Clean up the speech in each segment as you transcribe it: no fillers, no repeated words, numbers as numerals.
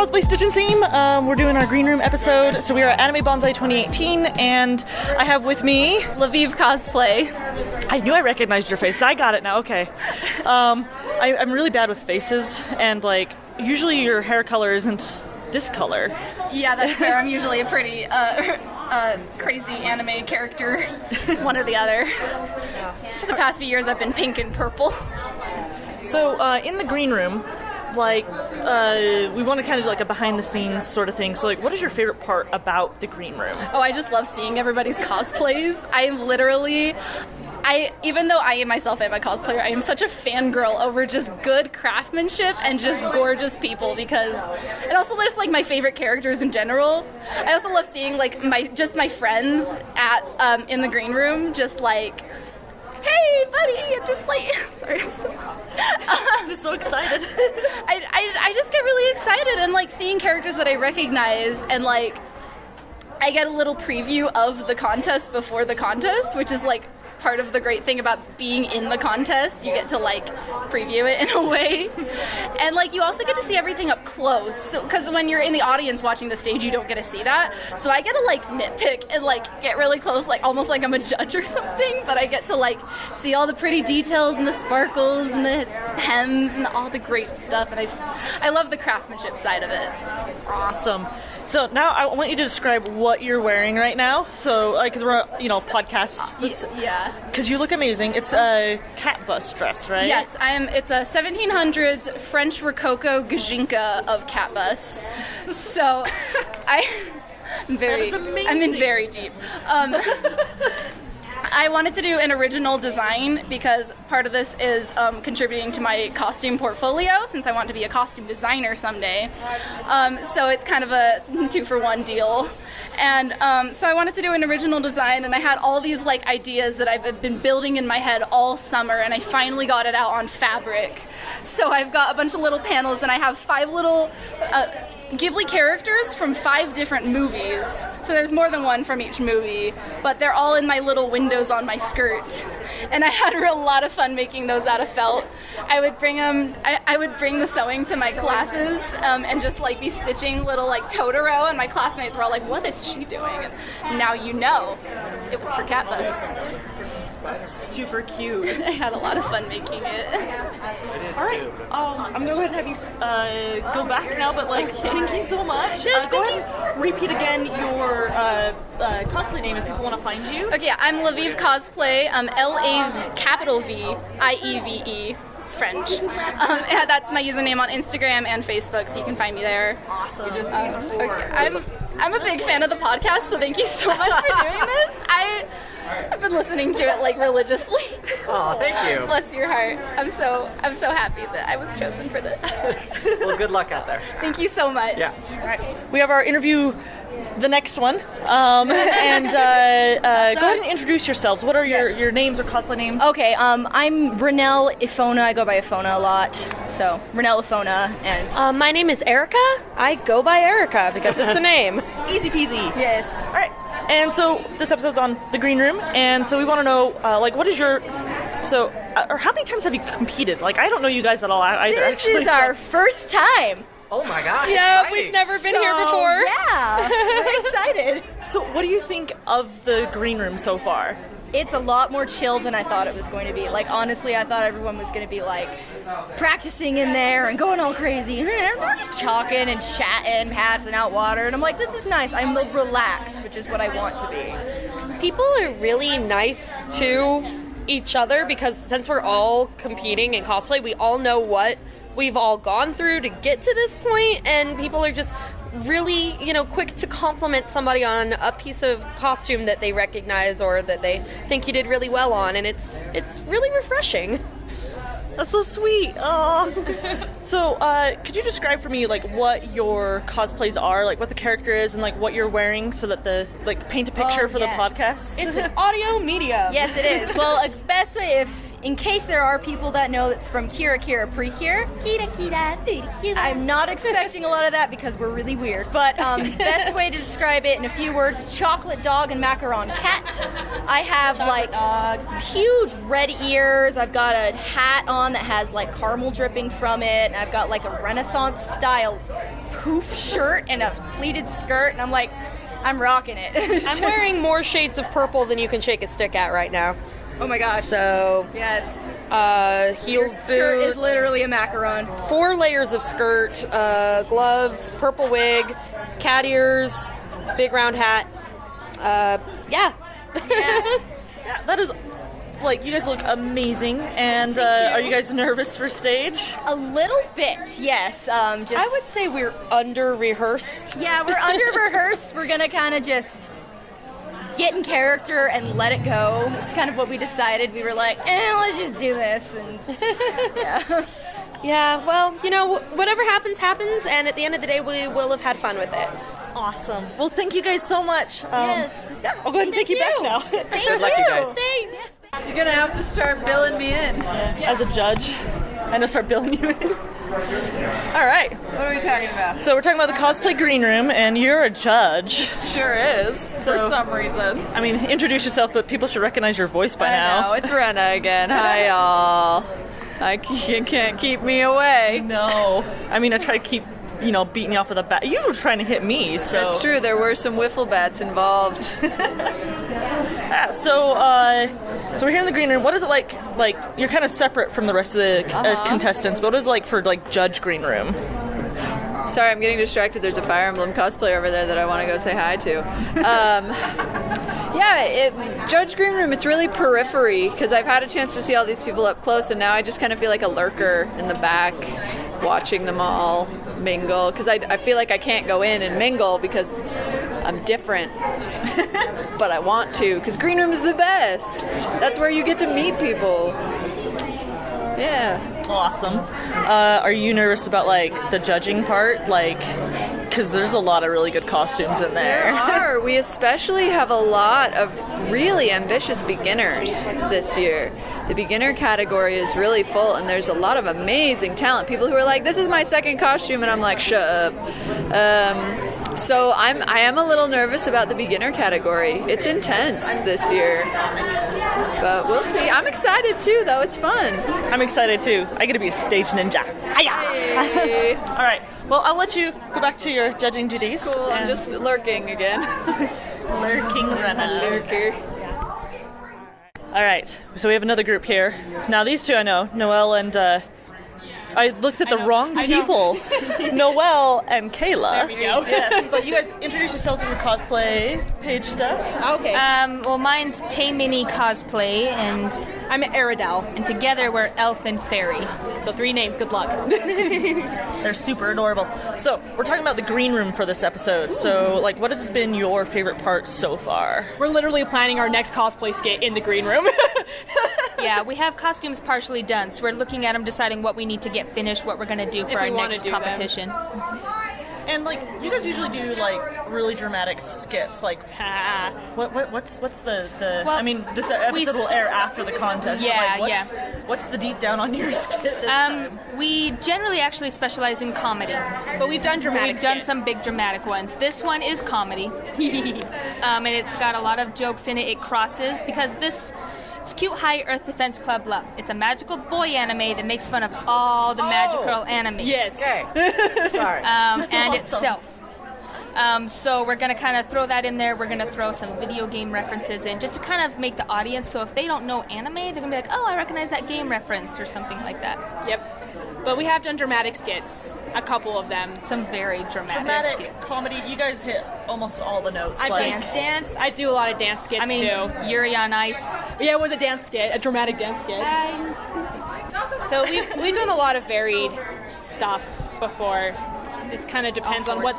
Cosplay Stitch and Seam. We're doing our Green Room episode. So we are at Anime Banzai 2018, and I have with me... Lviv Cosplay. I knew I recognized your face. I got it now, okay. I'm really bad with faces, and like, usually your hair color isn't this color. Yeah, that's fair. I'm usually a pretty crazy anime character, one or the other. So for the past few years, I've been pink and purple. So in the Green Room, like, we want to kind of like a behind-the-scenes sort of thing. So, like, what is your favorite part about the Green Room? Oh, I just love seeing everybody's cosplays. Even though I myself am a cosplayer, I am such a fangirl over just good craftsmanship and just gorgeous people, because it also just like my favorite characters in general. I also love seeing like my friends at in the Green Room, just like, hey, buddy, and just like, sorry, I'm just so excited. I just get really excited, and like seeing characters that I recognize, and like I get a little preview of the contest before the contest, which is like part of the great thing about being in the contest. You get to like preview it in a way, and like you also get to see everything up close, because when you're in the audience watching the stage, you don't get to see that. So I get to like nitpick and like get really close, like almost like I'm a judge or something, but I get to like see all the pretty details and the sparkles and the hems and all the great stuff, and I love the craftsmanship side of it. Awesome. So now I want you to describe what you're wearing right now. So, because we're, podcast. Yeah. Because you look amazing. It's a cat bus dress, right? Yes, it's a 1700s French Rococo Gajinka of cat bus. So, I'm in very deep. I wanted to do an original design because part of this is contributing to my costume portfolio, since I want to be a costume designer someday. So it's kind of a 2-for-1 deal. And so I wanted to do an original design, and I had all these like ideas that I've been building in my head all summer, and I finally got it out on fabric. So I've got a bunch of little panels, and I have 5 little Ghibli characters from 5 different movies. So there's more than one from each movie, but they're all in my little windows on my skirt. And I had a lot of fun making those out of felt. I would bring the sewing to my classes and just like be stitching little like Totoro, and my classmates were all like, what is she doing? And now you know, it was for Cat Bus. Super cute. I had a lot of fun making it. All right, I'm gonna go ahead and have you go back now, but like, thank you so much. Yes, go ahead and repeat again your cosplay name if people want to find you. Okay, yeah, I'm Lviv Cosplay. LAVIEVE. It's French. Yeah, that's my username on Instagram and Facebook, so you can find me there. Awesome. Okay. I'm a big fan of the podcast, so thank you so much for doing this. I've been listening to it like religiously. Oh, thank you. Bless your heart. I'm so happy that I was chosen for this. Well, good luck out there. Thank you so much. Yeah. All right. We have our interview, the next one, and go ahead and introduce yourselves. What are your names or cosplay names? Okay, I'm Renelle Ifona. I go by Ifona a lot, so Renelle Ifona. And my name is Erica. I go by Erica because it's a name. Easy peasy. Yes. All right. And so this episode's on the Green Room, and so we want to know, what is your... So, or how many times have you competed? Like, I don't know you guys at all either, This actually. is our first time. Oh my gosh. Yeah, exciting. we've never been here before. Yeah, we're excited. So what do you think of the Green Room so far? It's a lot more chill than I thought it was going to be. Like, honestly, I thought everyone was going to be, like, practicing in there and going all crazy. And we're just chalking and chatting, passing out water. And I'm like, this is nice. I'm relaxed, which is what I want to be. People are really nice to each other because since we're all competing in cosplay, we all know what we've all gone through to get to this point, and people are just really, quick to compliment somebody on a piece of costume that they recognize or that they think you did really well on, and it's really refreshing. That's so sweet. Oh. So, could you describe for me, like, what your cosplays are, like, what the character is, and, like, what you're wearing so that paint a picture for the podcast? It's an audio medium. Yes, it is. Well, best way, in case there are people that know it's from Kira Kira Pre-Kira. I'm not expecting a lot of that because we're really weird. But best way to describe it in a few words, chocolate dog and macaron cat. I have huge red ears. I've got a hat on that has like caramel dripping from it. And I've got like a Renaissance style poof shirt and a pleated skirt, and I'm like, I'm rocking it. I'm wearing more shades of purple than you can shake a stick at right now. Oh my gosh. So, yes. Heeled boots. Skirt is literally a macaron. 4 layers of skirt, gloves, purple wig, cat ears, big round hat. Yeah. Yeah, that is, like, you guys look amazing. And are you guys nervous for stage? A little bit, yes. Just I would say we're under-rehearsed. Yeah, we're under-rehearsed. We're gonna kind of just get in character and let it go. It's kind of what we decided. We were like, let's just do this. And yeah. Yeah, well, you know, whatever happens, happens. And at the end of the day, we will have had fun with it. Awesome. Well, thank you guys so much. Yes. Yeah, I'll go ahead and take you back now. Thank Good luck, you guys. Thanks. So you're gonna have to start billing me in. As a judge, I'm gonna start billing you in. All right. What are we talking about? So we're talking about the cosplay green room, and you're a judge. Sure is, for So- some reason. I mean, introduce yourself, but people should recognize your voice by I now. know, it's Rena again. Hi, y'all. You can't keep me away. No. I mean, I try to keep, beating you off with a bat. You were trying to hit me, so. That's true, there were some wiffle bats involved. Yeah, so we're here in the green room. What is it like? Like, you're kind of separate from the rest of the contestants, but what is it like for, like, judge green room? Sorry, I'm getting distracted. There's a Fire Emblem cosplayer over there that I want to go say hi to. Judge Green Room, it's really periphery because I've had a chance to see all these people up close, and now I just kind of feel like a lurker in the back watching them all mingle because I feel like I can't go in and mingle because I'm different. But I want to because Green Room is the best. That's where you get to meet people. Yeah. Awesome. Are you nervous about, like, the judging part? Like, because there's a lot of really good costumes in there. There are. We especially have a lot of really ambitious beginners this year. The beginner category is really full, and there's a lot of amazing talent. People who are like, this is my second costume, and I'm like, shut up. So I am a little nervous about the beginner category. It's intense this year. But we'll see. I'm excited too, though. It's fun. I'm excited too. I get to be a stage ninja. Hey. All right. Well, I'll let you go back to your judging duties. Cool. I'm just lurking again. Lurking Rena. Lurker. All right. So we have another group here. Now these two I know, Noelle and. I looked at the wrong people. Noelle and Kayla. There we go. Yes, but you guys introduce yourselves with your cosplay page stuff. Okay. Well, mine's Tay Mini Cosplay, and I'm Aridel. and together we're Elf and Fairy. So 3 names. Good luck. They're super adorable. So we're talking about the green room for this episode. So, like, what has been your favorite part so far? We're literally planning our next cosplay skit in the green room. Yeah, we have costumes partially done, so we're looking at them, deciding what we need to get finished, what we're going to do for If our we wanna next do them. competition. And, like, you guys usually do, like, really dramatic skits. Like, what's the Well, I mean, this episode will air after the contest. Yeah, but, like, what's the deep down on your skit this time? We generally actually specialize in comedy. But we've done dramatic We've done skits. some big dramatic ones. This one is comedy. And it's got a lot of jokes in it. It crosses, because it's Cute High Earth Defense Club Love. It's a magical boy anime that makes fun of all the magical animes. Yes. Okay. Sorry. And awesome. itself. So we're going to kind of throw that in there. We're going to throw some video game references in just to kind of make the audience, so if they don't know anime, they're going to be like, oh, I recognize that game reference or something like that. Yep. But we have done dramatic skits. A couple of them. Some very dramatic Dramatic skits. comedy. You guys hit almost all the notes. I've like, done dance. I do a lot of dance skits I mean, too. Yuri on Ice. Yeah, it was a dance skit, a dramatic dance skit. So we've done a lot of varied stuff before. Just kind of depends on what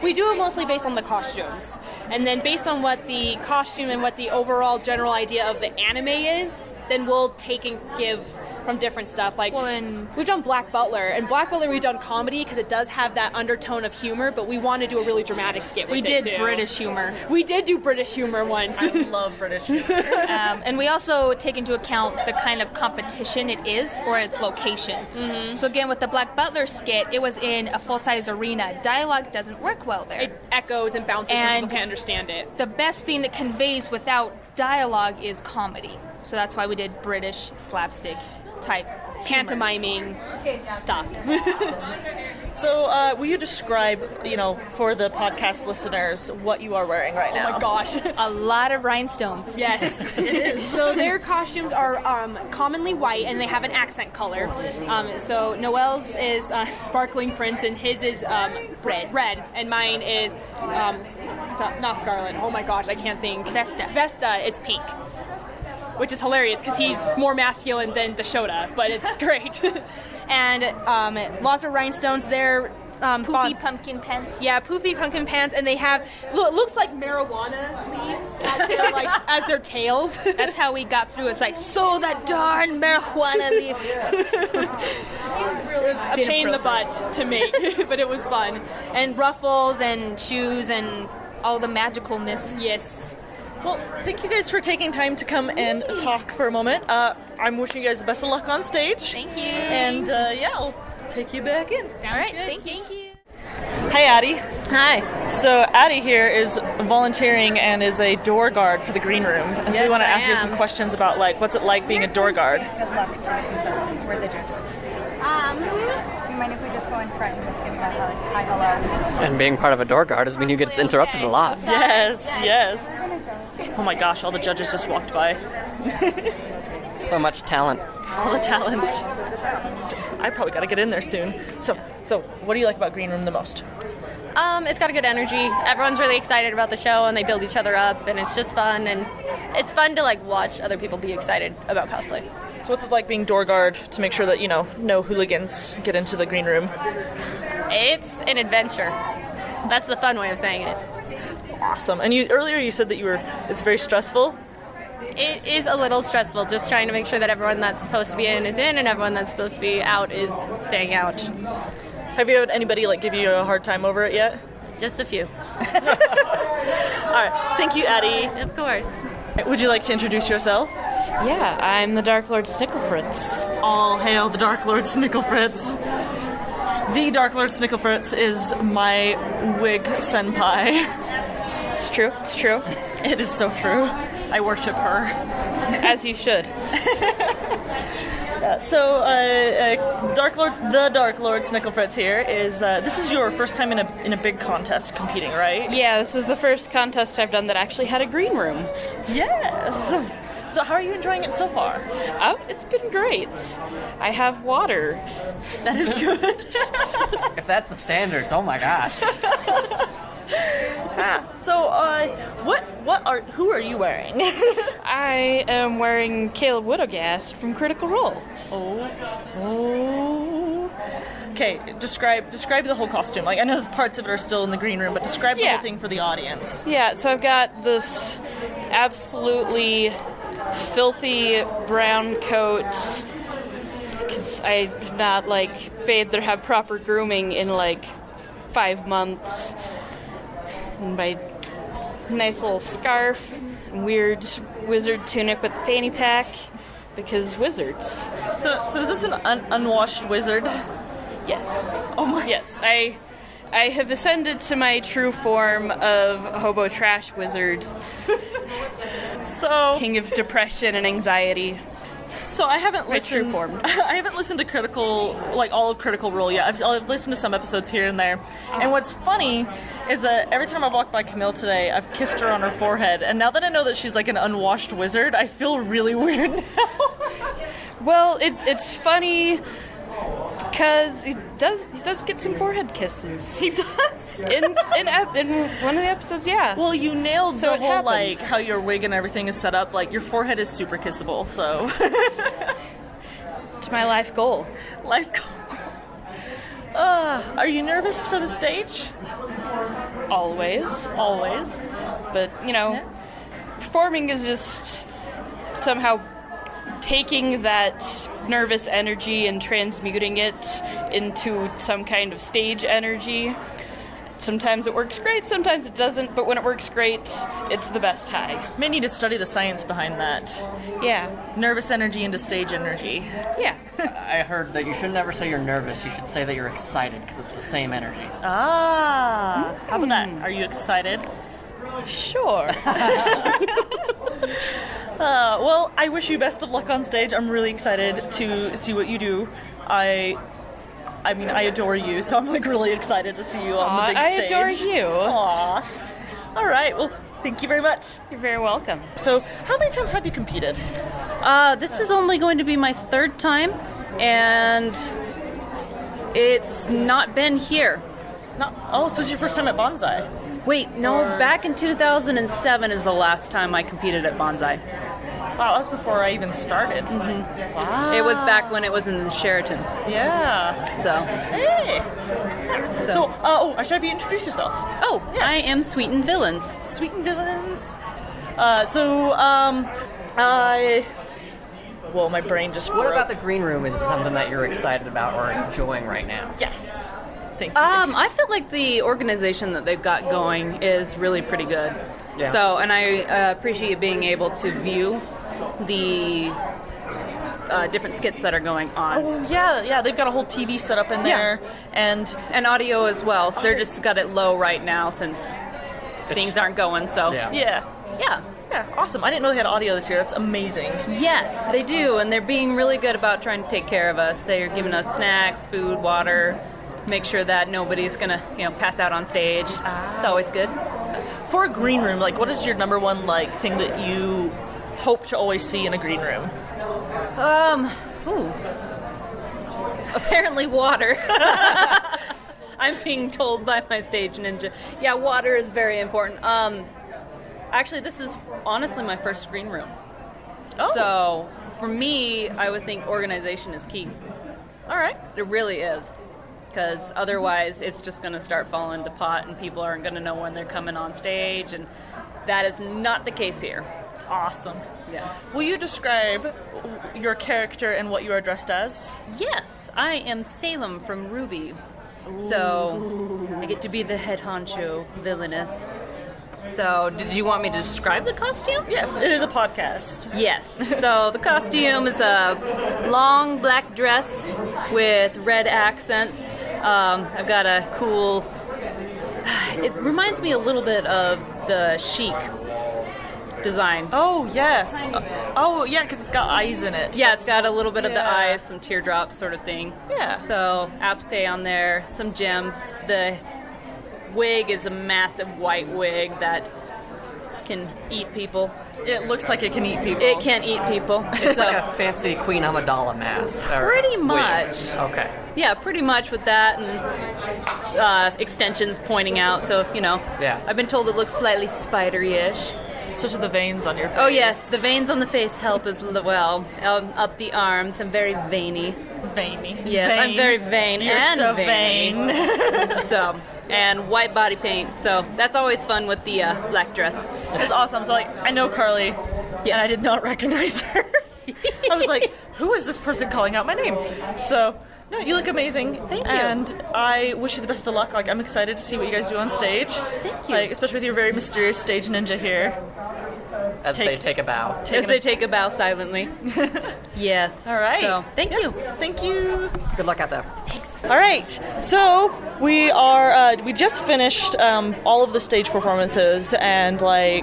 we do it mostly based on the costumes, and then based on what the costume and what the overall general idea of the anime is, then we'll take and give from different stuff. Like, Well, and we've done Black Butler, and Black Butler we've done comedy because it does have that undertone of humor, but we want to do a really dramatic skit with we it did too. British humor. We did do British humor once. I love British humor. And we also take into account the kind of competition it is, or its location. Mm-hmm. So again, with the Black Butler skit, it was in a full-size arena. Dialogue doesn't work well there. It echoes and bounces and And people can't understand it. The best thing that conveys without dialogue is comedy. So that's why we did British slapstick type humor. Pantomiming stuff. So, will you describe, for the podcast listeners, what you are wearing right now? Oh my gosh. A lot of rhinestones. Yes. So their costumes are commonly white, and they have an accent color. So Noelle's is sparkling prince, and his is red, and mine is not scarlet. Oh my gosh, I can't think. Vesta is pink, which is hilarious because he's more masculine than the Shota, but it's great. And lots of rhinestones. They're Poofy pumpkin pants. Yeah, poofy pumpkin pants, and they have looks like marijuana leaves as their tails. That's how we got through. It's like, so that darn marijuana leaf. It was a pain in the butt to make, but it was fun. And ruffles and shoes and all the magicalness. Yes. Well, thank you guys for taking time to come and talk for a moment. I'm wishing you guys the best of luck on stage. Thank you. And I'll take you back in. All right, thank you. Hi, Addie. Hi. So Addie here is volunteering and is a door guard for the green room. And so we want to ask you some questions about what's it like being a door guard. Good luck to the contestants. We're the judges. Do you mind if we just go in front and just give them a hi, hello? And being part of a door guard does mean you get interrupted a lot. Yes. Oh my gosh, all the judges just walked by. So much talent. All the talent. I probably got to get in there soon. So what do you like about Green Room the most? It's got a good energy. Everyone's really excited about the show, and they build each other up, and it's just fun. And it's fun to watch other people be excited about cosplay. So what's it like being door guard to make sure that no hooligans get into the Green Room? It's an adventure. That's the fun way of saying it. Awesome. And earlier you said that it's very stressful. It is a little stressful, just trying to make sure that everyone that's supposed to be in is in, and everyone that's supposed to be out is staying out. Have you had anybody give you a hard time over it yet? Just a few. All right. Thank you, Addie. Of course. Would you like to introduce yourself? Yeah, I'm the Dark Lord Snicklefritz. All hail the Dark Lord Snicklefritz. The Dark Lord Snicklefritz is my wig senpai. It's true. It is so true. I worship her. As you should. The Dark Lord Snicklefritz here is, this is your first time in a big contest competing, right? Yeah, this is the first contest I've done that actually had a green room. Yes! So how are you enjoying it so far? Oh, it's been great. I have water. That is good. If that's the standards, oh my gosh. So, who are you wearing? I am wearing Caleb Widogast from Critical Role. Oh. Okay, describe the whole costume. I know parts of it are still in the green room, but describe the whole thing for the audience. Yeah, so I've got this absolutely filthy brown coat because I've not bathed or have proper grooming in 5 months. And my nice little scarf, weird wizard tunic with fanny pack, because wizards. So is this an unwashed wizard? Yes. Oh my. Yes, I have ascended to my true form of hobo trash wizard. So king of depression and anxiety. So I haven't listened. True form. I haven't listened to all of Critical Role yet. I've listened to some episodes here and there. And what's funny is that every time I walked by Camille today, I've kissed her on her forehead. And now that I know that she's an unwashed wizard, I feel really weird now. Well, it's funny because he does get some forehead kisses. He does. in one of the episodes, yeah. Well, you nailed the whole happens. how your wig and everything is set up. Your forehead is super kissable. So it's my life goal. Life goal. Are you nervous for the stage? Always. But performing is just somehow taking that nervous energy and transmuting it into some kind of stage energy. Sometimes it works great, sometimes it doesn't, but when it works great, it's the best high. May need to study the science behind that. Yeah. Nervous energy into stage energy. Yeah. I heard that you should never say you're nervous, you should say that you're excited, because it's the same energy. How about that? Are you excited? Sure. Well, I wish you best of luck on stage. I'm really excited to see what you do. I mean, I adore you, so I'm like really excited to see you on the big I stage. adore you. Aw. All right, well, thank you very much. You're very welcome. So, how many times have you competed? This is only going to be my third time, and it's not been here. So this is your first time at Banzai? Wait, no, back in 2007 is the last time I competed at Banzai. Wow, that was before I even started. Mm-hmm. Wow. It was back when it was in the Sheraton. Yeah. So. Hey. I should have you introduce yourself. Oh, yes. I am Sweetened Villains. Sweetened Villains. Whoa, my brain just What broke. about the green room is something that you're excited about or enjoying right now? Yes. Thank you. I feel like the organization that they've got going is really pretty good. Yeah. So, and I appreciate being able to view the different skits that are going on. Oh, yeah, they've got a whole TV set up in there, and audio as well. So they're just got it low right now since things aren't going. So yeah, awesome. I didn't know they had audio this year. That's amazing. Yes, they do, and they're being really good about trying to take care of us. They're giving us snacks, food, water. Make sure that nobody's gonna, pass out on stage. It's always good. For a green room, like, what is your number one thing that you hope to always see in a green room? Apparently water. I'm being told by my stage ninja. Yeah, water is very important. Actually, this is honestly my first green room. Oh. So, for me, I would think organization is key. All right. It really is. Because otherwise, it's just going to start falling to pot and people aren't going to know when they're coming on stage, and that is not the case here. Awesome. Yeah. Will you describe your character and what you are dressed as? Yes, I am Salem from Ruby. So, I get to be the head honcho villainess. So, did you want me to describe the costume? Yes, it is a podcast. Yes. So, the costume is a long black dress with red accents. I've got a cool... It reminds me a little bit of the Chic design. Oh, yes. Because it's got eyes in it. Yeah, it's got a little bit of the eyes, some teardrops sort of thing. Yeah. So, applique on there, some gems. The wig is a massive white wig that can eat people. It looks like it can eat people. It can eat people. It's like a fancy Queen Amidala mask. Pretty much. Wig. Okay. Yeah, pretty much with that and extensions pointing out. So, Yeah. I've been told it looks slightly spidery-ish. Especially the veins on your face. Oh, yes. The veins on the face help as well. Up the arms. I'm very veiny. Veiny. Yes, Vain. I'm very vain. You're and so veiny. vain. So, and white body paint. So that's always fun with the black dress. That's awesome. So, I know Carly, and I did not recognize her. I was like, who is this person calling out my name? So, no, you look amazing. Thank you. And I wish you the best of luck. I'm excited to see what you guys do on stage. Thank you. Especially with your very mysterious stage ninja here. As they take a bow. As they take a bow silently. Yes. All right. So, thank you. Thank you. Good luck out there. All right, so we just finished all of the stage performances, and my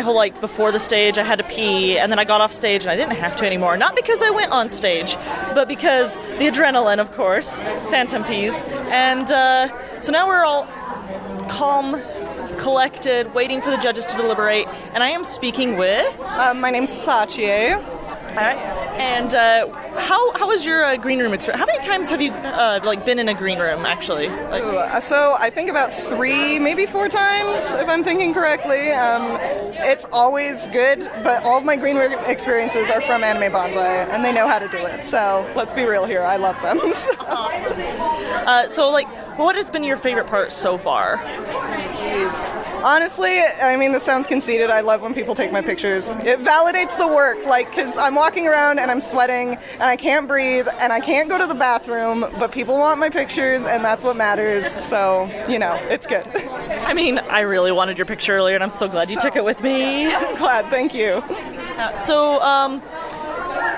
whole before the stage I had to pee, and then I got off stage and I didn't have to anymore. Not because I went on stage, but because the adrenaline, of course, phantom pees. And so now we're all calm, collected, waiting for the judges to deliberate, and I am speaking with... my name's Sachi. All right. And how was your green room experience? How many times have you been in a green room, actually? So I think about 3, maybe 4 times, if I'm thinking correctly. It's always good, but all of my green room experiences are from Anime Banzai, and they know how to do it. So let's be real here. I love them. So, what has been your favorite part so far? Honestly, I mean, this sounds conceited. I love when people take my pictures. It validates the work, because I'm walking around and I'm sweating and I can't breathe and I can't go to the bathroom, but people want my pictures and that's what matters. So, it's good. I mean, I really wanted your picture earlier and I'm so glad you took it with me. I'm glad, thank you. So,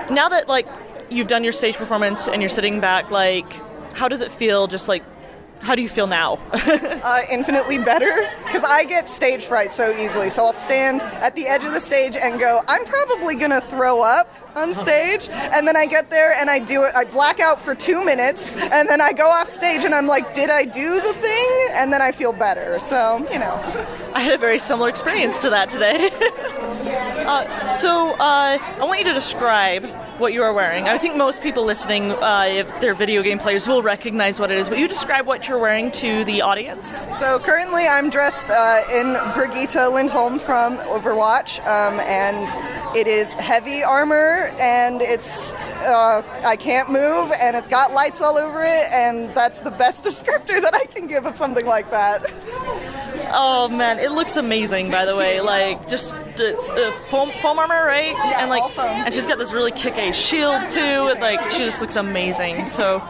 now that, you've done your stage performance and you're sitting back, how does it feel just, How do you feel now? Infinitely better, because I get stage fright so easily. So I'll stand at the edge of the stage and go, I'm probably gonna throw up on stage, and then I get there and I do it. I black out for 2 minutes, and then I go off stage and I'm like, did I do the thing? And then I feel better. So, you know. I had a very similar experience to that today. I want you to describe what you are wearing. I think most people listening, if they're video game players, will recognize what it is. But you describe what you're wearing to the audience. So currently I'm dressed in Brigitte Lindholm from Overwatch, and it is heavy armor, and it's I can't move, and it's got lights all over it, and that's the best descriptor that I can give of something like that. Oh man, it looks amazing, by the way. Like, just it's foam armor, right? Yeah, and like, all foam. and she's got this really kick-ass shield too. And, like, she just looks amazing. So,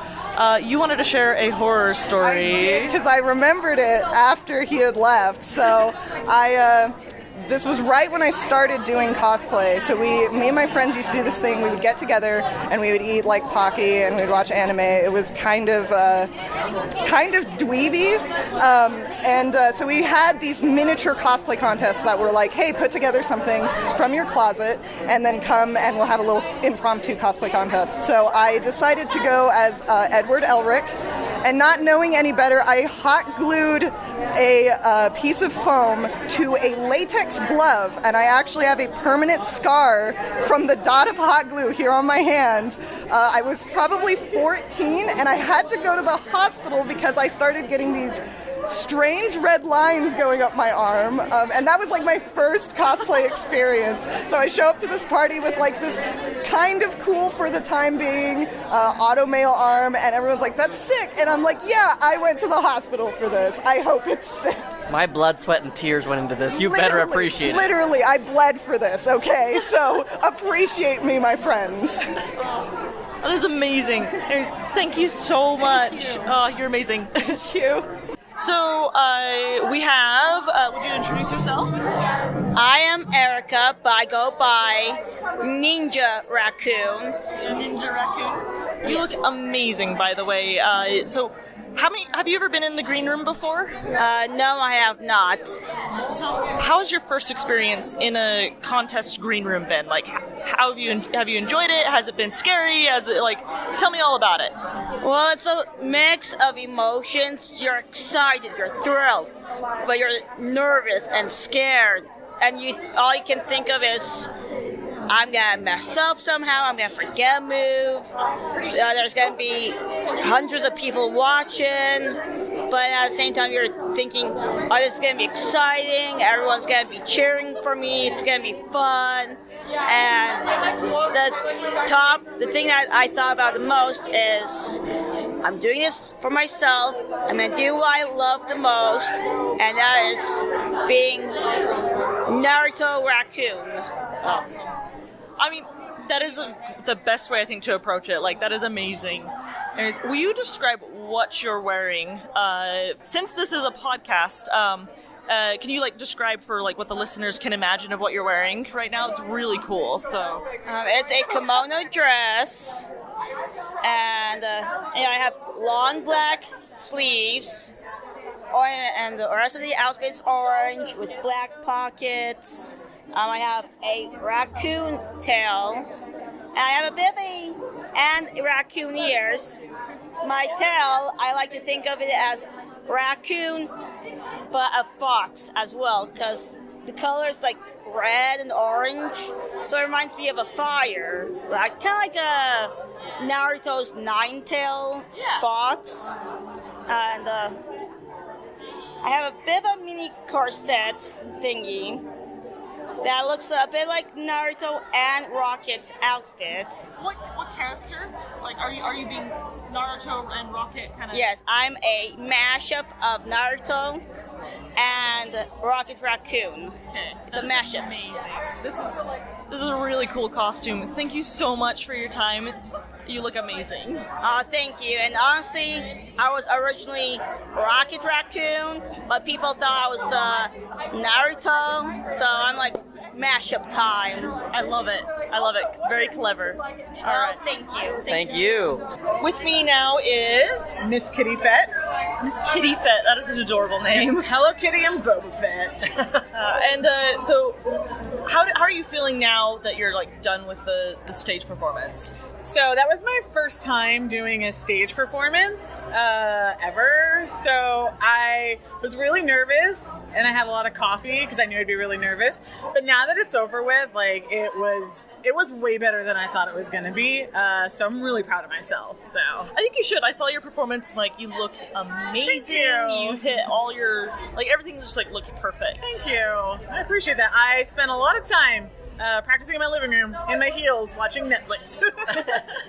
you wanted to share a horror story. I did, because I remembered it after he had left. So this was right when I started doing cosplay. So me and my friends used to do this thing. We would get together and we would eat like Pocky and we'd watch anime. It was kind of dweeby. So we had these miniature cosplay contests that were like, hey, put together something from your closet and then come and we'll have a little impromptu cosplay contest. So I decided to go as Edward Elric. And not knowing any better, I hot glued a piece of foam to a latex glove, and I actually have a permanent scar from the dot of hot glue here on my hand. I was probably 14, and I had to go to the hospital because I started getting these strange red lines going up my arm, and that was like my first cosplay experience. So I show up to this party with like this kind of cool for the time being auto mail arm, and everyone's like, that's sick, and I'm like, yeah, I went to the hospital for this. I hope it's sick. My blood, sweat, and tears went into this. You better appreciate it. Literally, I bled for this, okay? So appreciate me, my friends. That is amazing. Anyways, thank you so much. Oh, you're amazing. Thank you. So, we have, would you introduce yourself? I am Erica, but I go by Ninja Raccoon. Ninja Raccoon? You look amazing, by the way. Have you ever been in the green room before? No, I have not. So, how has your first experience in a contest green room been? Like, how have you enjoyed it? Has it been scary? Tell me all about it. Well, it's a mix of emotions. You're excited, you're thrilled, but you're nervous and scared, and all you can think of is, I'm gonna mess up somehow, I'm gonna forget a move, there's gonna be hundreds of people watching, but at the same time you're thinking, oh, this is gonna be exciting, everyone's gonna be cheering for me, it's gonna be fun. And the thing that I thought about the most is, I'm doing this for myself, I'm gonna do what I love the most, and that is being Naruto Raccoon. Awesome. I mean, that is the best way, I think, to approach it. Like, that is amazing. Anyways, will you describe what you're wearing? Since this is a podcast, can you describe for what the listeners can imagine of what you're wearing right now? It's really cool. So it's a kimono dress, and I have long black sleeves, and the rest of the outfit's orange with black pockets. I have a raccoon tail, and I have a bibby and raccoon ears. My tail, I like to think of it as raccoon, but a fox as well, because the color's red and orange, so it reminds me of a fire, kind of like a Naruto's nine-tail fox. And I have a bit of a mini corset thingy that looks a bit like Naruto and Rocket's outfit. What character? Are you being Naruto and Rocket kind of? Yes, I'm a mashup of Naruto and Rocket Raccoon. Okay, it's a mashup. Amazing. This is a really cool costume. Thank you so much for your time. You look amazing. Thank you. And honestly, I was originally Rocket Raccoon, but people thought I was Naruto. So I'm like, mashup time. I love it. Very clever. All right. Thank you. Thank you. With me now is Miss Kitty Fett. Miss Kitty Fett. That is an adorable name. Hello Kitty and Boba Fett. So, how are you feeling now that you're like done with the stage performance? So that was my first time doing a stage performance ever. So I was really nervous, and I had a lot of coffee because I knew I'd be really nervous. But now that it's over with, like it was way better than I thought it was going to be. So I'm really proud of myself. So I think you should. I saw your performance, and like you looked amazing. Thank you. You hit all your everything just like looked perfect. Thank you. I appreciate that. I spent a lot of time practicing in my living room in my heels watching Netflix.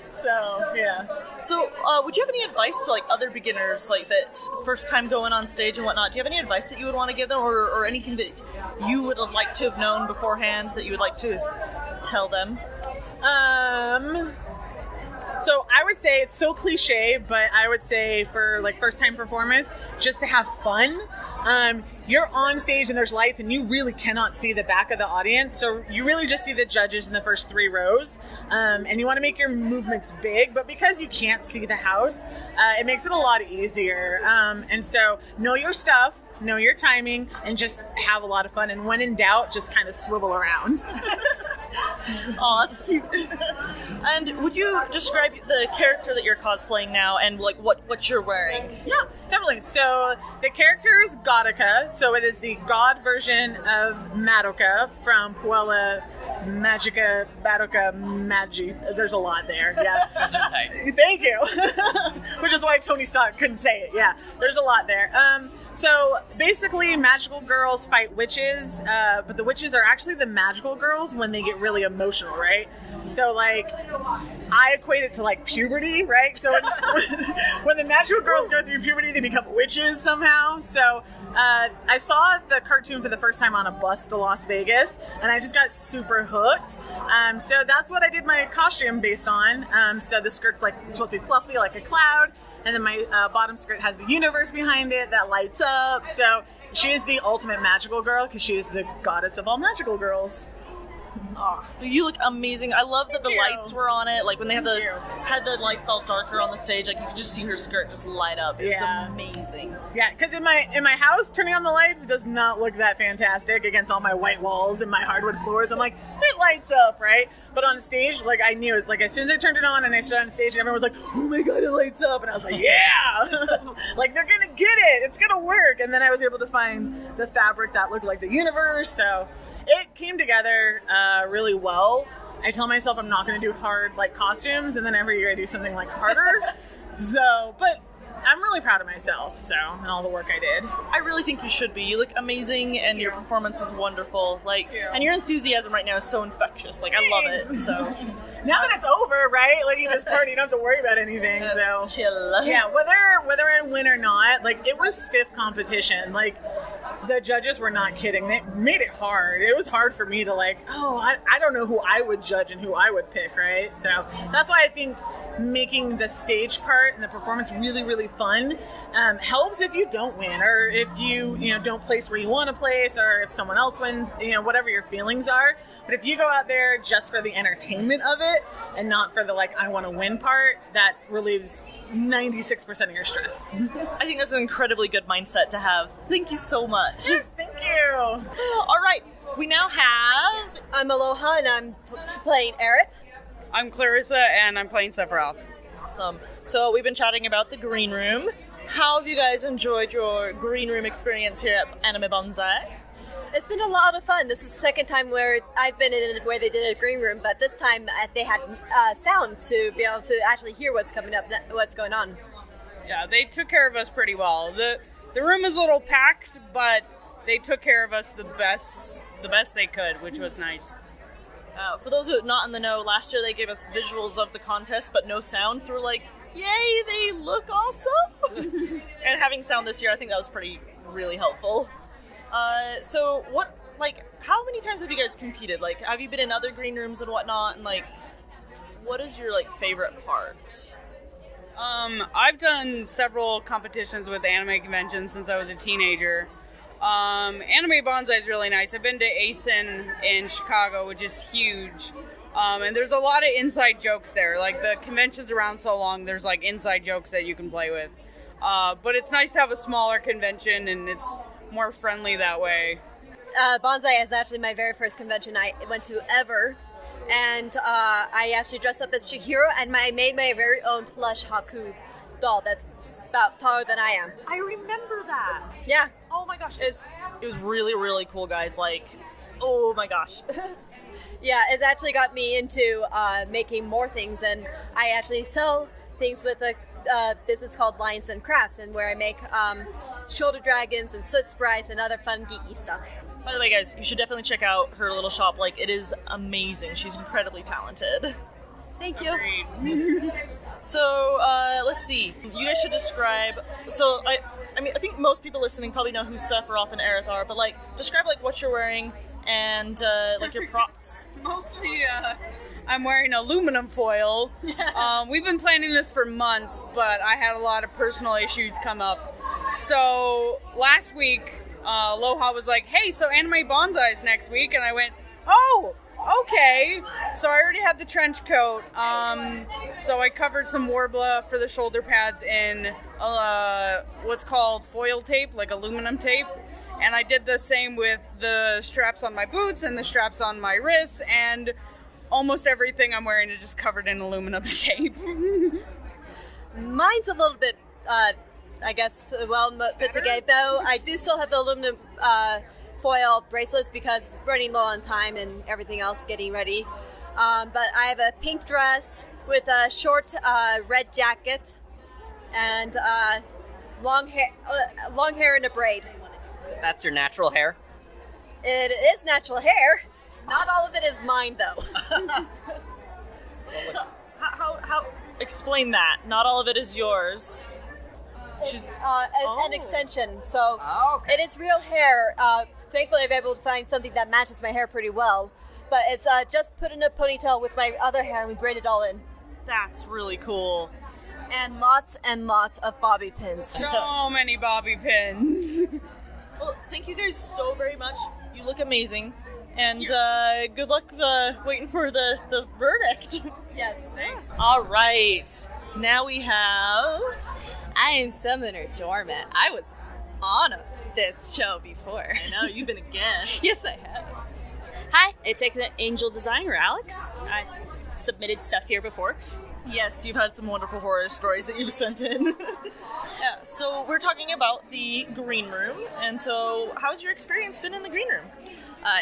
So yeah. So would you have any advice to like other beginners like that first time going on stage and whatnot? Do you have any advice that you would want to give them, or anything that you would have liked to have known beforehand that you would like to tell them? So I would say it's so cliche, but I would say for like first time performers, just to have fun. You're on stage and there's lights and you really cannot see the back of the audience. So you really just see the judges in the first 3 rows. And you want to make your movements big, but because you can't see the house, it makes it a lot easier. And so know your stuff, know your timing, and just have a lot of fun. And when in doubt, just kind of swivel around. Oh, that's cute. And would you describe the character that you're cosplaying now and like what you're wearing? Yeah, definitely. So the character is Godica. So it is the god version of Madoka from Puella Magica, Madoka, Magi. There's a lot there. Yeah. Thank you. Which is why Tony Stark couldn't say it. Yeah, there's a lot there. So basically, magical girls fight witches, but the witches are actually the magical girls when they get really emotional, right? So like, I equate it to like puberty, right? So when the magical girls go through puberty, they become witches somehow. So I saw the cartoon for the first time on a bus to Las Vegas, and I just got super hooked. So that's what I did my costume based on. So the skirt's like it's supposed to be fluffy like a cloud, and then my bottom skirt has the universe behind it that lights up. So she is the ultimate magical girl because she is the goddess of all magical girls. Oh, you look amazing. I love that the lights were on it. Like when they had the lights all darker on the stage, like you could just see her skirt just light up. It was amazing. Yeah, because in my house, turning on the lights does not look that fantastic against all my white walls and my hardwood floors. I'm like, it lights up, right? But on stage, like I knew it. Like as soon as I turned it on and I stood on stage, and everyone was like, "Oh my god, it lights up!" And I was like, "Yeah!" Like they're gonna get it. It's gonna work. And then I was able to find the fabric that looked like the universe. So it came together really well. I tell myself I'm not going to do hard like costumes, and then every year I do something like harder. But I'm really proud of myself, and all the work I did. I really think you should be. You look amazing, and your performance was wonderful. And your enthusiasm right now is so infectious. Like I love it. So now that it's over, right? Like you just party, you don't have to worry about anything. Just chill. Yeah, whether I win or not, like it was stiff competition. Like the judges were not kidding. They made it hard. It was hard for me to I don't know who I would judge and who I would pick, right? So that's why I think making the stage part and the performance really, really fun helps if you don't win, or if you don't place where you want to place, or if someone else wins, whatever your feelings are. But if you go out there just for the entertainment of it and not for the I want to win part, that relieves 96% of your stress. I think that's an incredibly good mindset to have. Thank you so much. Yes, thank you. All right, we now have... I'm Aloha, and I'm playing Eric. I'm Clarissa, and I'm playing Sephiroth. Awesome. So we've been chatting about the green room. How have you guys enjoyed your green room experience here at Anime Banzai? It's been a lot of fun. This is the second time where I've been in where they did a green room, but this time they had sound to be able to actually hear what's coming up, what's going on. Yeah, they took care of us pretty well. The room is a little packed, but they took care of us the best they could, which was nice. For those who are not in the know, last year they gave us visuals of the contest, but no sound, so we're like, yay, they look awesome! And having sound this year, I think that was really helpful. So how many times have you guys competed? Have you been in other green rooms and whatnot, and what is your favorite part? I've done several competitions with anime conventions since I was a teenager. Anime Banzai is really nice. I've been to ASIN in Chicago, which is huge. And there's a lot of inside jokes there. Like, the convention's around so long, there's like inside jokes that you can play with. But it's nice to have a smaller convention, and it's more friendly that way. Banzai is actually my very first convention I went to ever. And I actually dressed up as Chihiro, and I made my very own plush Haku doll that's about taller than I am. I remember that. Yeah. Oh my gosh, it was really, really cool, guys. Like, oh my gosh. Yeah, it's actually got me into making more things, and I actually sell things with a business called Lions and Crafts, and where I make shoulder dragons and soot sprites and other fun geeky stuff. By the way, guys, you should definitely check out her little shop. Like, it is amazing. She's incredibly talented. Thank you. So, let's see. You guys should describe. So, I mean, I think most people listening probably know who Sephiroth and Aerith are, but like, describe like what you're wearing and like your props. Mostly, I'm wearing aluminum foil. We've been planning this for months, but I had a lot of personal issues come up. So last week, Loha was like, "Hey, so Anime Banzai is next week," and I went, "Oh, okay." So I already had the trench coat. So I covered some Warbler for the shoulder pads in what's called foil tape, like aluminum tape. And I did the same with the straps on my boots and the straps on my wrists, and almost everything I'm wearing is just covered in aluminum tape. Mine's a little bit, I guess, well put together, though. I do still have the aluminum foil bracelets because running low on time and everything else getting ready. But I have a pink dress with a short red jacket and long hair in a braid. That's your natural hair? It is natural hair. Not all of it is mine, though. So, how explain that? Not all of it is yours. She's an extension, so it is real hair. Thankfully, I've been able to find something that matches my hair pretty well. But it's just put in a ponytail with my other hair, and we braid it all in. That's really cool. And lots of bobby pins. So many bobby pins. Well, thank you guys so very much. You look amazing. And good luck waiting for the verdict. Yes, thanks. All right. Now we have... I am Summoner Dormant. I was on this show before. I know, you've been a guest. Yes, I have. Hi, it's Angel Designer Alex. I submitted stuff here before. Yes, you've had some wonderful horror stories that you've sent in. Yeah, so we're talking about the green room, and so how's your experience been in the green room?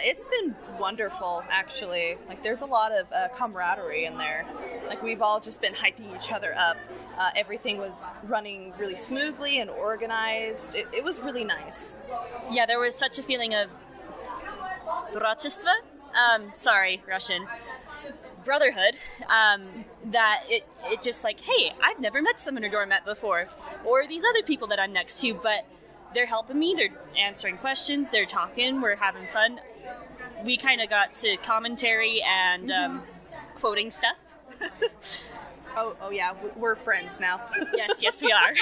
It's been wonderful, actually. Like, there's a lot of camaraderie in there. Like, we've all just been hyping each other up. Everything was running really smoothly and organized. It was really nice. Yeah, there was such a feeling of bratstvo, sorry, Russian, brotherhood, that it just like, hey, I've never met Summoner Dormant before, or these other people that I'm next to, but they're helping me, they're answering questions, they're talking, we're having fun. We kind of got to commentary and quoting stuff. Oh yeah, we're friends now. Yes, we are.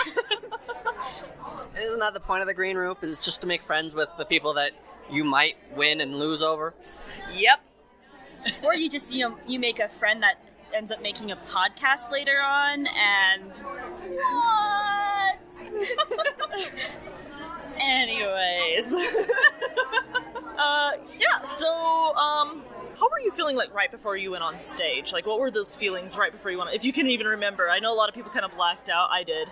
Isn't that the point of the green room? Is just to make friends with the people that you might win and lose over? Yep. Or you just, you make a friend that ends up making a podcast later on, and... What? Anyways. Yeah, so, how were you feeling, like, right before you went on stage? Like, what were those feelings right before you went on? If you can even remember. I know a lot of people kind of blacked out. I did.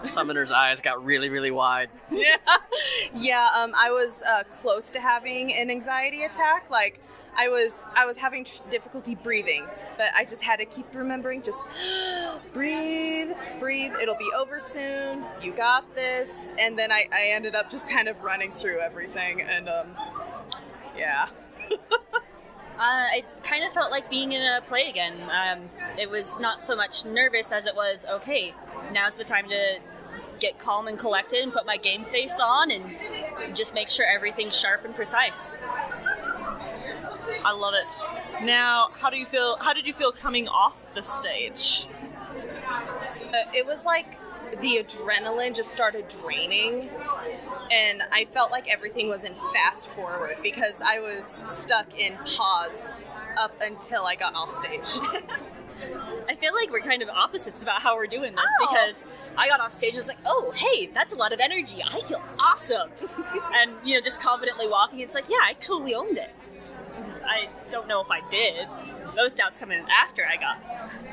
Summoner's eyes got really, really wide. Yeah, I was close to having an anxiety attack. Like, I was having difficulty breathing, but I just had to keep remembering, just breathe, it'll be over soon, you got this. And then I ended up just kind of running through everything, and yeah. It kind of felt like being in a play again. It was not so much nervous as it was, okay, now's the time to get calm and collected and put my game face on and just make sure everything's sharp and precise. I love it. Now, how did you feel coming off the stage? It was like the adrenaline just started draining, and I felt like everything was in fast forward because I was stuck in pause up until I got off stage. I feel like we're kind of opposites about how we're doing this because I got off stage and was like, oh, hey, that's a lot of energy. I feel awesome. And, just confidently walking, it's like, yeah, I totally owned it. I don't know if I did. Those doubts come in after I got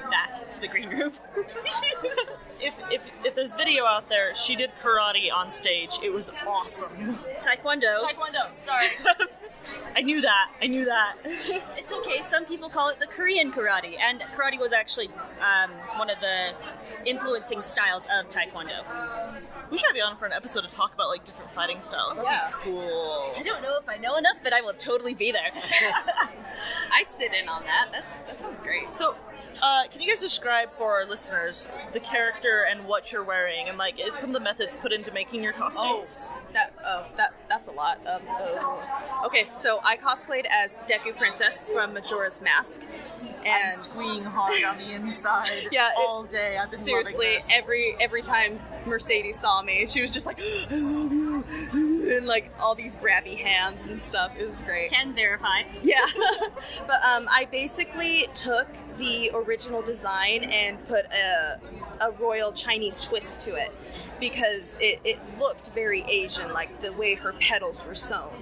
back to the green room. If there's video out there, she did karate on stage. It was awesome. Taekwondo, sorry. I knew that. It's okay. Some people call it the Korean karate, and karate was actually one of the influencing styles of Taekwondo. We should be on for an episode to talk about different fighting styles. That'd be cool. I don't know if I know enough, but I will totally be there. I'd sit in on that. That sounds great. So, can you guys describe for our listeners the character and what you're wearing, and some of the methods put into making your costumes? That's a lot. Okay, so I cosplayed as Deku Princess from Majora's Mask. And I'm squeeing hard on the inside all day. I've been seriously, loving this. every time Mercedes saw me, she was just like, I love you, and all these grabby hands and stuff. It was great. Can verify. Yeah. But I basically took the original design and put a royal Chinese twist to it because it looked very Asian, like the way her petals were sewn.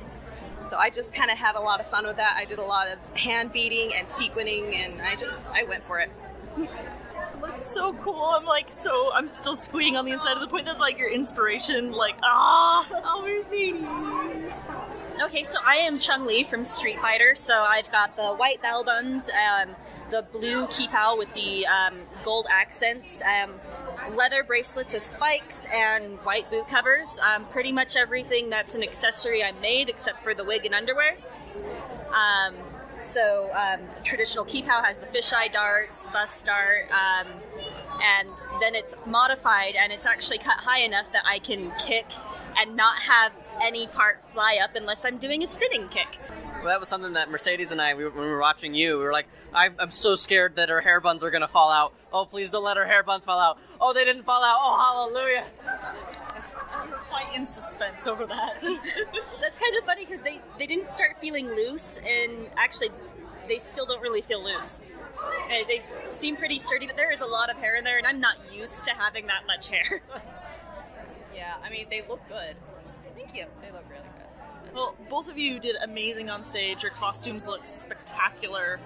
So I just kind of had a lot of fun with that. I did a lot of hand beading and sequining, and I went for it. It looks so cool. I'm still squeeing on the inside of the point that's your inspiration. Mercedes. Okay, so I am Chun-Li from Street Fighter. So I've got the white bell buns, the blue kipao with the gold accents, leather bracelets with spikes, and white boot covers. Pretty much everything that's an accessory I made except for the wig and underwear. Traditional kipao has the fisheye darts, bust dart, and then it's modified and it's actually cut high enough that I can kick and not have any part fly up unless I'm doing a spinning kick. Well, that was something that Mercedes and I, when we were watching you, we were like, I'm so scared that her hair buns are going to fall out. Oh, please don't let her hair buns fall out. Oh, they didn't fall out. Oh, hallelujah. You're quite in suspense over that. That's kind of funny because they didn't start feeling loose, and actually they still don't really feel loose. They seem pretty sturdy, but there is a lot of hair in there, and I'm not used to having that much hair. Yeah, they look good. Thank you. They look really good. Well, both of you did amazing on stage. Your costumes look spectacular.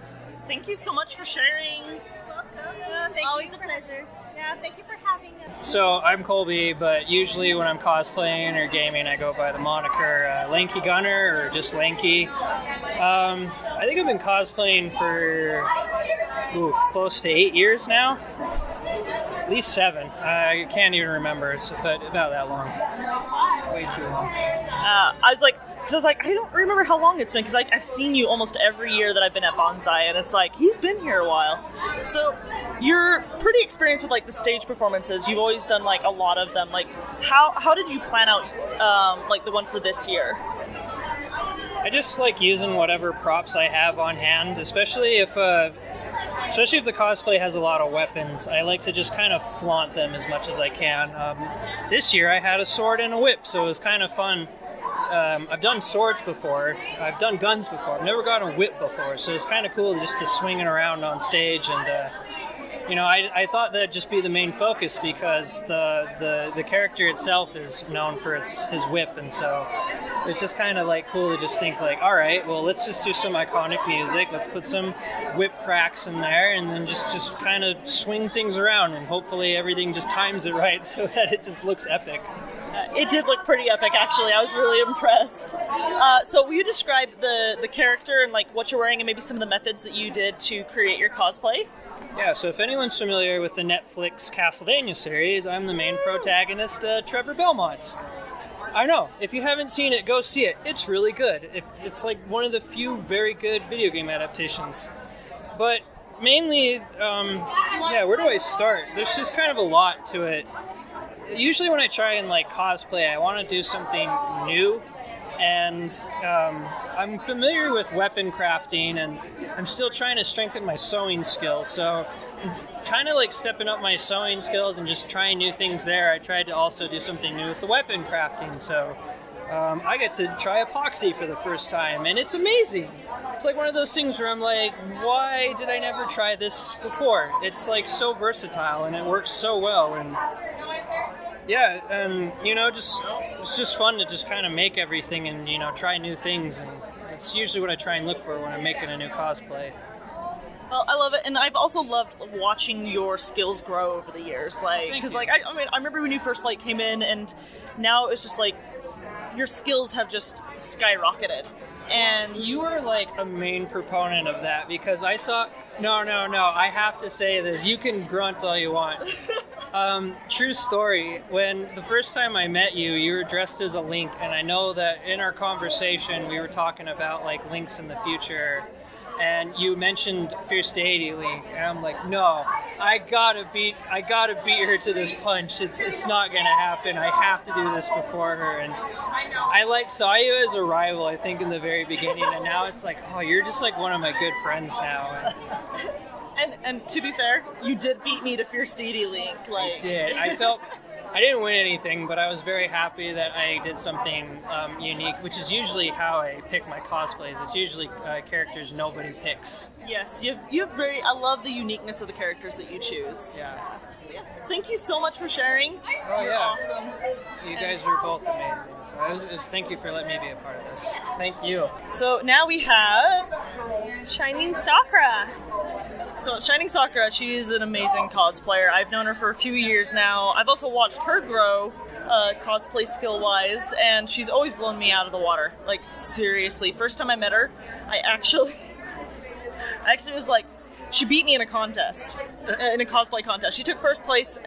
Thank you so much for sharing. Welcome. Always a pleasure. Yeah, thank you for having us. So I'm Colby, but usually when I'm cosplaying or gaming, I go by the moniker Lanky Gunner or just Lanky. I think I've been cosplaying for close to 8 years now. At least 7. I can't even remember, but about that long. Way too long. I was like, I don't remember how long it's been, because I've seen you almost every year that I've been at Banzai, and it's like, he's been here a while. So you're pretty experienced with the stage performances. You've always done a lot of them. How did you plan out the one for this year? I just like using whatever props I have on hand, especially if the cosplay has a lot of weapons. I like to just kind of flaunt them as much as I can. This year I had a sword and a whip, so it was kind of fun. I've done swords before, I've done guns before, I've never got a whip before, so it's kind of cool just to swing it around on stage, and I thought that'd just be the main focus because the character itself is known for his whip, and so it's just kind of cool to just think all right, well, let's just do some iconic music, let's put some whip cracks in there, and then just kind of swing things around, and hopefully everything just times it right so that it just looks epic. It did look pretty epic, actually. I was really impressed. So will you describe the character and what you're wearing and maybe some of the methods that you did to create your cosplay? Yeah, so if anyone's familiar with the Netflix Castlevania series, I'm the main protagonist, Trevor Belmont. I know, if you haven't seen it, go see it. It's really good. It's one of the few very good video game adaptations. But mainly, where do I start? There's just kind of a lot to it. Usually when I try and cosplay, I want to do something new, and I'm familiar with weapon crafting, and I'm still trying to strengthen my sewing skills, so I'm kind of stepping up my sewing skills and just trying new things there. I tried to also do something new with the weapon crafting, so I get to try epoxy for the first time, and it's amazing. It's like one of those things where I'm like, why did I never try this before? It's like so versatile, and it works so well, and yeah, it's just fun to just kind of make everything and, try new things, and it's usually what I try and look for when I'm making a new cosplay. Well, I love it, and I've also loved watching your skills grow over the years. Because I remember when you first came in, and now it's just your skills have just skyrocketed. And you are a main proponent of that, because I saw. No, I have to say this. You can grunt all you want. True story. When the first time I met you, you were dressed as a Link, and I know that in our conversation we were talking about Links in the future. And you mentioned Fierce Deity Link, and I'm like, no, I gotta beat her to this punch. It's not gonna happen. I have to do this before her. And I saw you as a rival, I think, in the very beginning, and now it's oh, you're just one of my good friends now. And to be fair, you did beat me to Fierce Deity Link. I did. I didn't win anything, but I was very happy that I did something unique, which is usually how I pick my cosplays. It's usually characters nobody picks. Yes, you have I love the uniqueness of the characters that you choose. Yeah. Yes, thank you so much for sharing. Oh, You're yeah. awesome. You guys are both amazing. So thank you for letting me be a part of this. Thank you. So now we have Shining Sakura. So Shining Sakura, she is an amazing cosplayer. I've known her for a few years now. I've also watched her grow cosplay skill-wise, and she's always blown me out of the water. Seriously. First time I met her, I actually was she beat me in a contest, in a cosplay contest. She took first place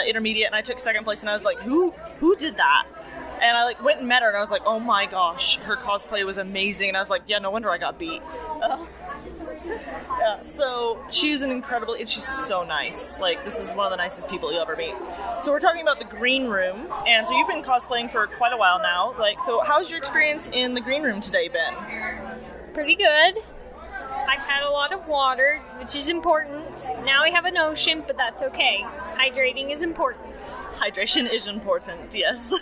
intermediate, and I took second place, and I was like, who did that? And I went and met her, and I was like, oh my gosh, her cosplay was amazing. And I was like, yeah, no wonder I got beat. Yeah, so she's and she's so nice. This is one of the nicest people you'll ever meet. So we're talking about the green room, and so you've been cosplaying for quite a while now. So how's your experience in the green room today been? Pretty good. I've had a lot of water, which is important. Now we have an ocean, but that's okay. Hydrating is important. Hydration is important, yes.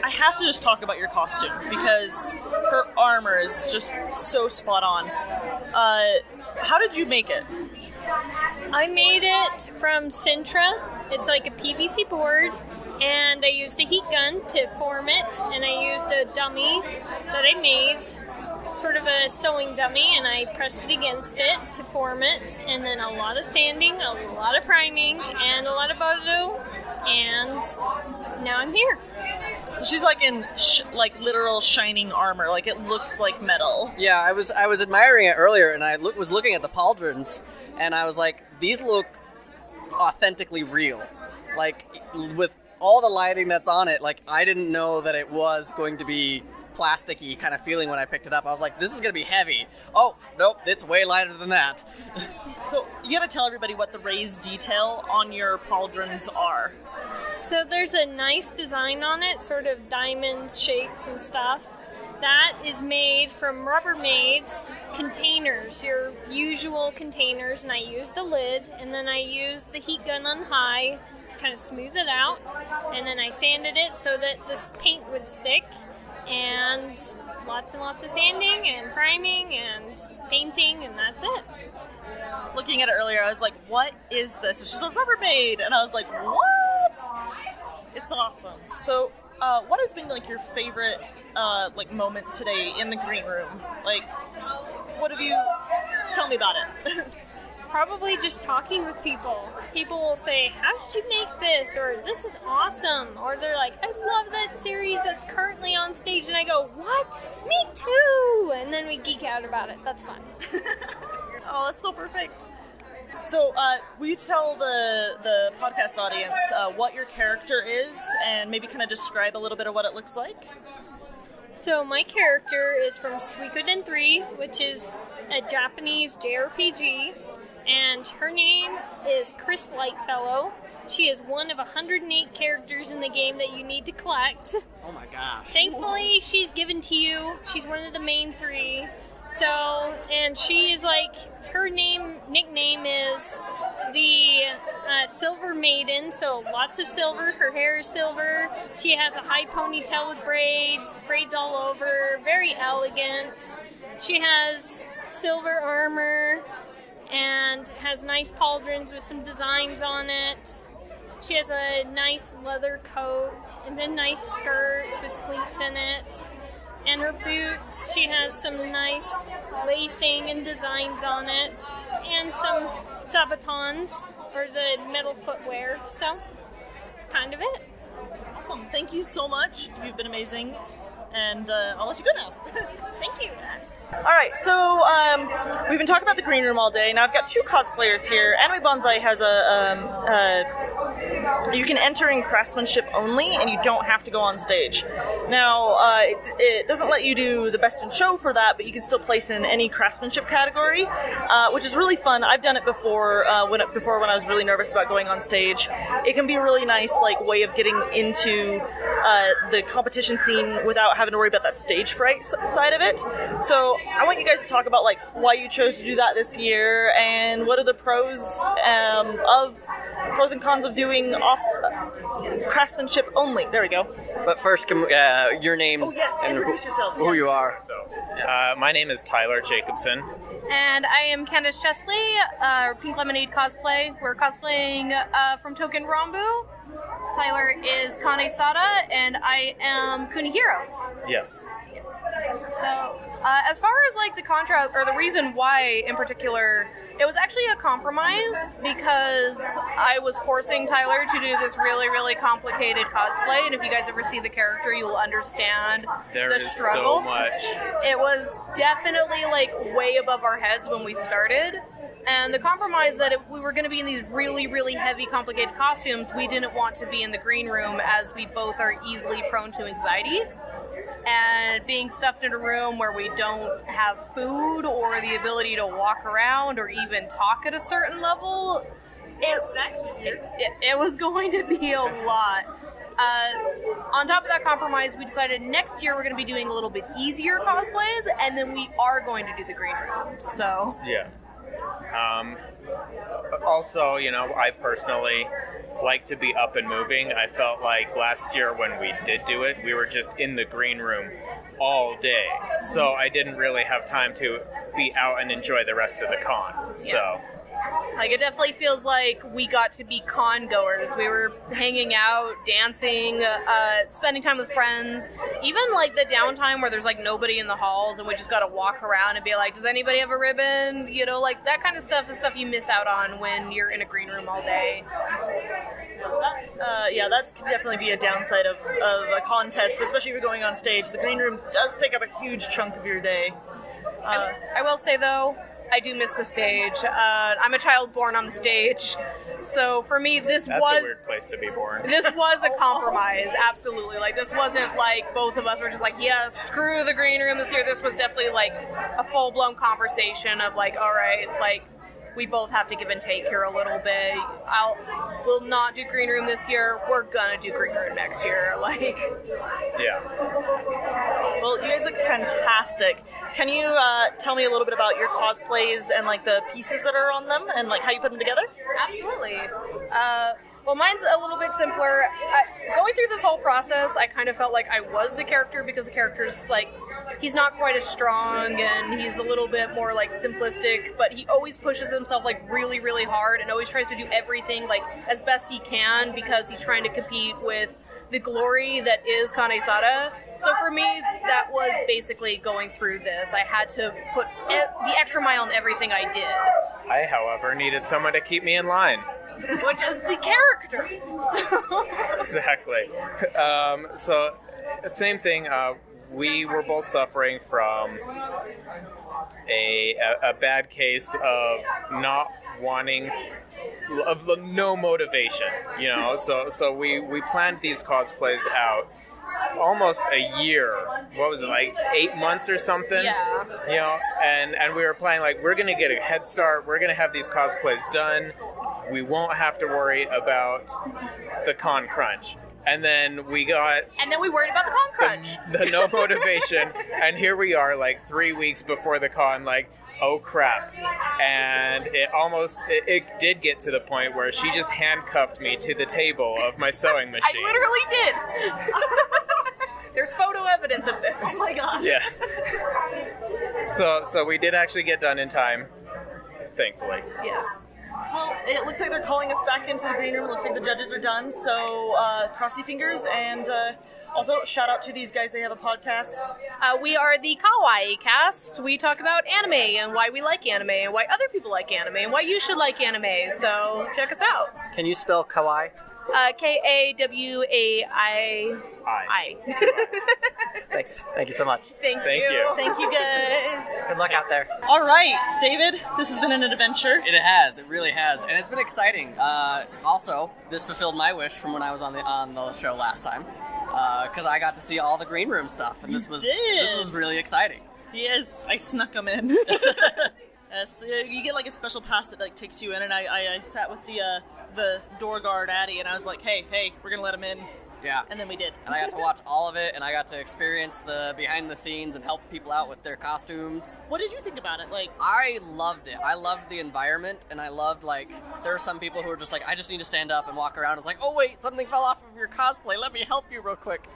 I have to just talk about your costume, because her armor is just so spot on. How did you make it? I made it from Sintra. It's like a PVC board, and I used a heat gun to form it, and I used a dummy that I made, sort of a sewing dummy, and I pressed it against it to form it, and then a lot of sanding, a lot of priming, and a lot of Bodo, and now I'm here. So she's in literal shining armor, it looks like metal. Yeah, I was admiring it earlier, and I was looking at the pauldrons, and I was like, these look authentically real. With all the lighting that's on it, I didn't know that it was going to be plasticky kind of feeling when I picked it up. I was like, this is going to be heavy. Oh, nope, it's way lighter than that. So you got to tell everybody what the raised detail on your pauldrons are. So there's a nice design on it, sort of diamonds, shapes, and stuff. That is made from Rubbermaid containers, your usual containers, and I used the lid, and then I used the heat gun on high to kind of smooth it out, and then I sanded it so that this paint would stick, and lots and lots of sanding and priming and painting, and that's it. Looking at it earlier, I was like, what is this? It's just a Rubbermaid, and I was like, what? It's awesome. So, what has been your favorite moment today in the green room? What have you? Tell me about it. Probably just talking with people. People will say, how did you make this? Or this is awesome. Or they're like, I love that series that's currently on stage. And I go, what? Me too. And then we geek out about it. That's fun. Oh, that's so perfect. So, will you tell the podcast audience what your character is, and maybe kind of describe a little bit of what it looks like? So my character is from Suikoden 3, which is a Japanese JRPG, and her name is Chris Lightfellow. She is one of 108 characters in the game that you need to collect. Oh my gosh. Thankfully, she's given to you. She's one of the main 3. So, and she is her nickname is the Silver Maiden, so lots of silver. Her hair is silver. She has a high ponytail with braids all over, very elegant. She has silver armor and has nice pauldrons with some designs on it. She has a nice leather coat and a nice skirt with pleats in it. And her boots, she has some nice lacing and designs on it, and some sabatons, or the metal footwear. So, that's kind of it. Awesome. Thank you so much. You've been amazing. And I'll let you go now. Thank you. All right, so we've been talking about the green room all day. Now I've got two cosplayers here. Anime Banzai has you can enter in craftsmanship only, and you don't have to go on stage. Now, it doesn't let you do the best in show for that, but you can still place in any craftsmanship category, which is really fun. I've done it before when I was really nervous about going on stage. It can be a really nice way of getting into the competition scene without having to worry about that stage fright side of it. So I want you guys to talk about why you chose to do that this year, and what are the pros and cons of doing craftsmanship only. There we go. But first, your names and introduce yourselves. who you are. My name is Tyler Jacobson. And I am Candace Chesley, Pink Lemonade cosplay. We're cosplaying from Token Rambu. Tyler is Kane Sada, and I am Kunihiro. Yes. So, as far as the contrast, or the reason why in particular, it was actually a compromise because I was forcing Tyler to do this really, really complicated cosplay, and if you guys ever see the character, you'll understand the struggle. So much. It was definitely way above our heads when we started. And the compromise that if we were going to be in these really, really heavy, complicated costumes, we didn't want to be in the green room as we both are easily prone to anxiety. And being stuffed in a room where we don't have food or the ability to walk around or even talk at a certain level, it was going to be a lot. On top of that compromise, we decided next year we're going to be doing a little bit easier cosplays, and then we are going to do the green room. So yeah. Also, I personally like to be up and moving. I felt like last year when we did do it, we were just in the green room all day. So I didn't really have time to be out and enjoy the rest of the con. Yeah. So it definitely feels like we got to be con goers. We were hanging out, dancing, spending time with friends. Even the downtime where there's nobody in the halls and we just got to walk around and be like, does anybody have a ribbon? That kind of stuff is stuff you miss out on when you're in a green room all day. That could definitely be a downside of a contest, especially if you're going on stage. The green room does take up a huge chunk of your day. I will say, though, I do miss the stage. I'm a child born on the stage, so for me, That's a weird place to be born. This was a compromise, absolutely. This wasn't both of us were just yeah, screw the green room this year. This was definitely a full-blown conversation of all right, we both have to give and take here a little bit. We'll not do green room this year. We're gonna do green room next year. Yeah. Well, you guys look fantastic. Can you tell me a little bit about your cosplays and the pieces that are on them and how you put them together? Absolutely. Well, mine's a little bit simpler. Going through this whole process, I kind of felt like I was the character because the character's he's not quite as strong and he's a little bit more simplistic, but he always pushes himself really, really hard and always tries to do everything as best he can because he's trying to compete with the glory that is Kane-Sada. So for me, that was basically going through this. I had to put the extra mile in everything I did. I, however, needed someone to keep me in line. Which is the character. So. Exactly. So, same thing. We were both suffering from a bad case of not wanting, of no motivation, So we planned these cosplays out almost a year. What was it, 8 months or something? Yeah. And we were planning we're gonna get a head start. We're gonna have these cosplays done. We won't have to worry about the con crunch. And then we worried about the con crunch. The no motivation. And here we are 3 weeks before the con, oh crap. And it did get to the point where she just handcuffed me to the table of my sewing machine. I literally did. There's photo evidence of this. Oh my god. Yes. So we did actually get done in time, thankfully. Yes. Well, it looks like they're calling us back into the green room. It looks like the judges are done. So cross your fingers. And also, shout out to these guys. They have a podcast. We are the Kawaii Cast. We talk about anime and why we like anime and why other people like anime and why you should like anime. So check us out. Can you spell kawaii? Kawai. Thanks. Thank you so much. Thank you. Thank you, guys. Good luck out there. All right, David, this has been an adventure. It has. It really has, and it's been exciting. Also, this fulfilled my wish from when I was on the show last time, because I got to see all the green room stuff, and this was really exciting. Yes, I snuck them in. Yes, you get like a special pass that like takes you in, and I sat with the door guard Addie, and I was like, hey, we're gonna let him in. Yeah. And then we did. And I got to watch all of it, and I got to experience the behind the scenes and help people out with their costumes. What did you think about it? Like, I loved it. I loved the environment, and I loved, like, there are some people who are just like, I just need to stand up and walk around. It's like, oh wait, something fell off of your cosplay. Let me help you real quick.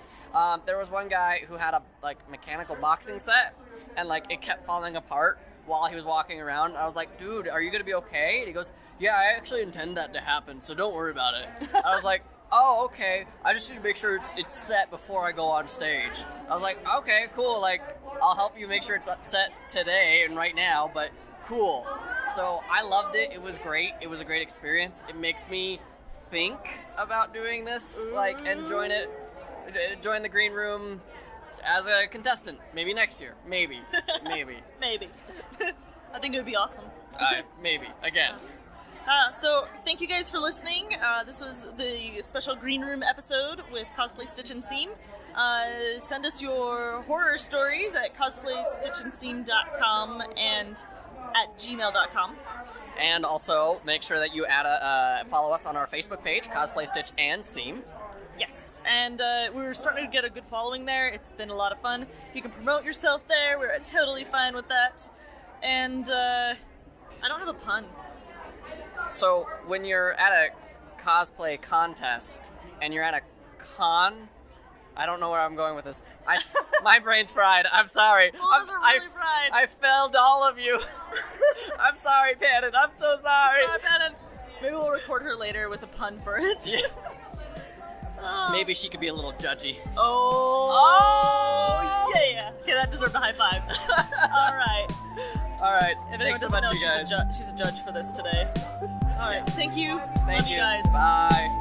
There was one guy who had a mechanical boxing set, and like it kept falling apart while he was walking around. I was like, dude, are you gonna be okay? And he goes, yeah, I actually intend that to happen, so don't worry about it. I was like, oh, okay. I just need to make sure it's set before I go on stage. I was like, okay, cool. Like, I'll help you make sure it's set today and right now, but cool. So I loved it. It was great. It was a great experience. It makes me think about doing this, like, and join the green room as a contestant. Maybe next year. Maybe. Maybe. I think it would be awesome. Maybe. Again. So thank you guys for listening. This was the special green room episode with Cosplay Stitch and Seam. Send us your horror stories at cosplaystitchandseam.com and at gmail.com. And also make sure that you follow us on our Facebook page, Cosplay Stitch and Seam. Yes, and we're starting to get a good following there. It's been a lot of fun. You can promote yourself there. We're totally fine with that. And I don't have a pun. So when you're at a cosplay contest and you're at a con, I don't know where I'm going with this. My brain's fried. I'm sorry. Really fried. I failed all of you. I'm sorry, Pannon. I'm so sorry. Sorry, Pannon. Maybe we'll record her later with a pun for it. Yeah. Maybe she could be a little judgy. Oh yeah. Okay, that deserved a high five. All right. If anyone Thanks so doesn't much, know, you guys. she's a judge for this today. All right. Thank you. Thank Love you guys. Bye.